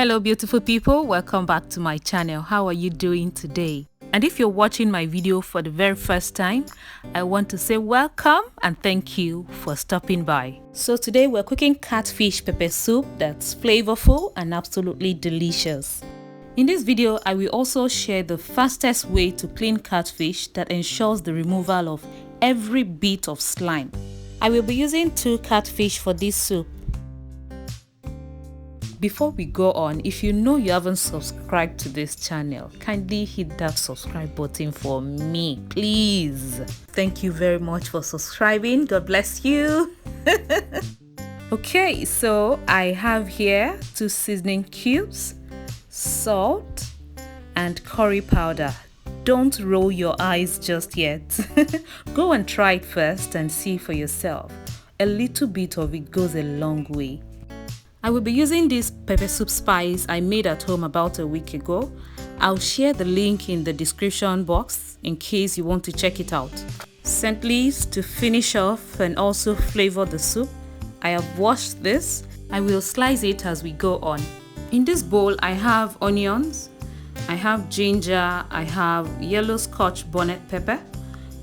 Hello beautiful people, welcome back to my channel. How are you doing today? And if you're watching my video for the very first time, I want to say welcome and thank you for stopping by. So today we're cooking catfish pepper soup that's flavorful and absolutely delicious. In this video, I will also share the fastest way to clean catfish that ensures the removal of every bit of slime. I will be using 2 catfish for this soup. Before we go on, if you know you haven't subscribed to this channel, kindly hit that subscribe button for me, please. Thank you very much for subscribing. God bless you. Okay, so I have here 2 seasoning cubes, salt, and curry powder. Don't roll your eyes just yet. Go and try it first and see for yourself. A little bit of it goes a long way. I will be using this pepper soup spice I made at home about a week ago. I'll share the link in the description box in case you want to check it out. Scent leaves to finish off and also flavor the soup. I have washed this. I will slice it as we go on. In this bowl I have onions, I have ginger, I have yellow scotch bonnet pepper,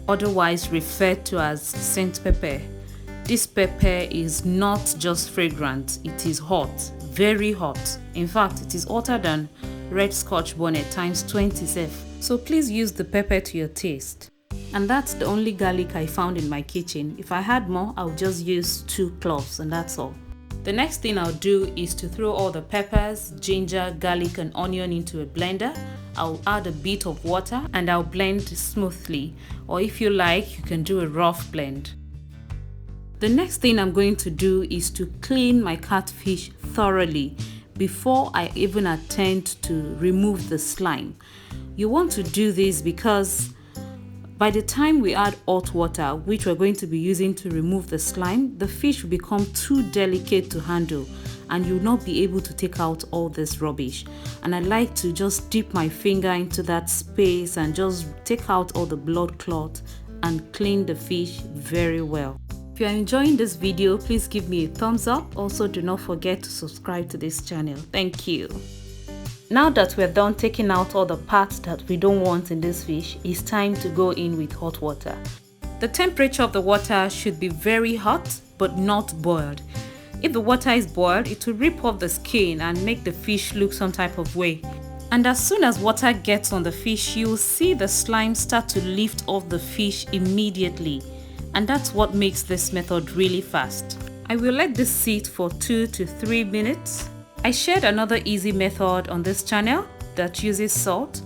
otherwise referred to as Saint pepper. This pepper is not just fragrant, it is hot, very hot. In fact, it is hotter than red scotch bonnet times 20. So please use the pepper to your taste. And that's the only garlic I found in my kitchen. If I had more, I'll just use 2 cloves and that's all. The next thing I'll do is to throw all the peppers, ginger, garlic and onion into a blender. I'll add a bit of water and I'll blend smoothly. Or if you like, you can do a rough blend. The next thing I'm going to do is to clean my catfish thoroughly before I even attempt to remove the slime. You want to do this because by the time we add hot water, which we're going to be using to remove the slime, the fish will become too delicate to handle and you'll not be able to take out all this rubbish. And I like to just dip my finger into that space and just take out all the blood clot and clean the fish very well. If you are enjoying this video, please give me a thumbs up. Also, do not forget to subscribe to this channel. Thank you. Now that we're done taking out all the parts that we don't want in this fish, it's time to go in with hot water. The temperature of the water should be very hot, but not boiled. If the water is boiled, it will rip off the skin and make the fish look some type of way. And as soon as water gets on the fish, you will see the slime start to lift off the fish immediately. And that's what makes this method really fast. I will let this sit for 2 to 3 minutes. I shared another easy method on this channel that uses salt.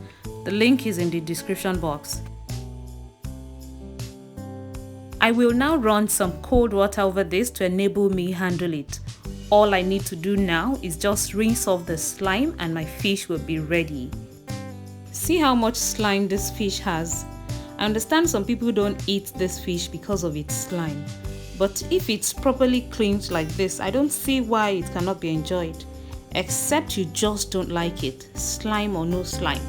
The link is in the description box. I will now run some cold water over this to enable me handle it. All I need to do now is just rinse off the slime and my fish will be ready. See how much slime this fish has. I understand some people don't eat this fish because of its slime, but if it's properly cleaned like this, I don't see why it cannot be enjoyed, except you just don't like it, slime or no slime.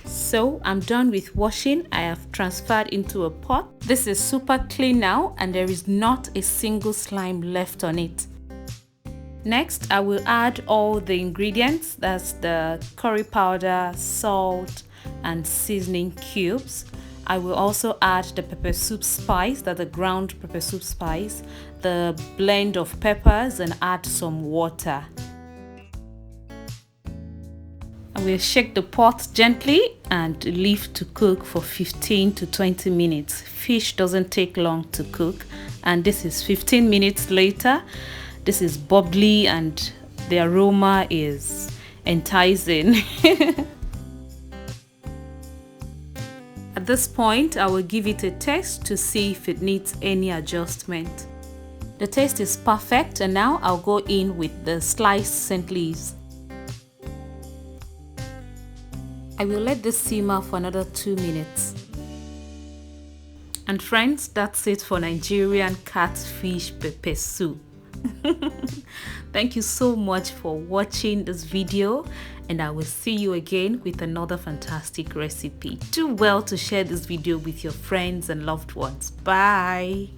So I'm done with washing. I have transferred into a pot. This is super clean now and there is not a single slime left on it. Next, I will add all the ingredients, that's the curry powder, salt, and seasoning cubes. I will also add the pepper soup spice, that's the ground pepper soup spice, the blend of peppers, and add some water. I will shake the pot gently and leave to cook for 15 to 20 minutes. Fish doesn't take long to cook, and this is 15 minutes later. This is bubbly and the aroma is enticing. At this point, I will give it a taste to see if it needs any adjustment. The taste is perfect and now I'll go in with the sliced scent leaves. I will let this simmer for another 2 minutes. And friends, that's it for Nigerian catfish pepper soup. Thank you so much for watching this video and I will see you again with another fantastic recipe. Do well to share this video with your friends and loved ones. Bye.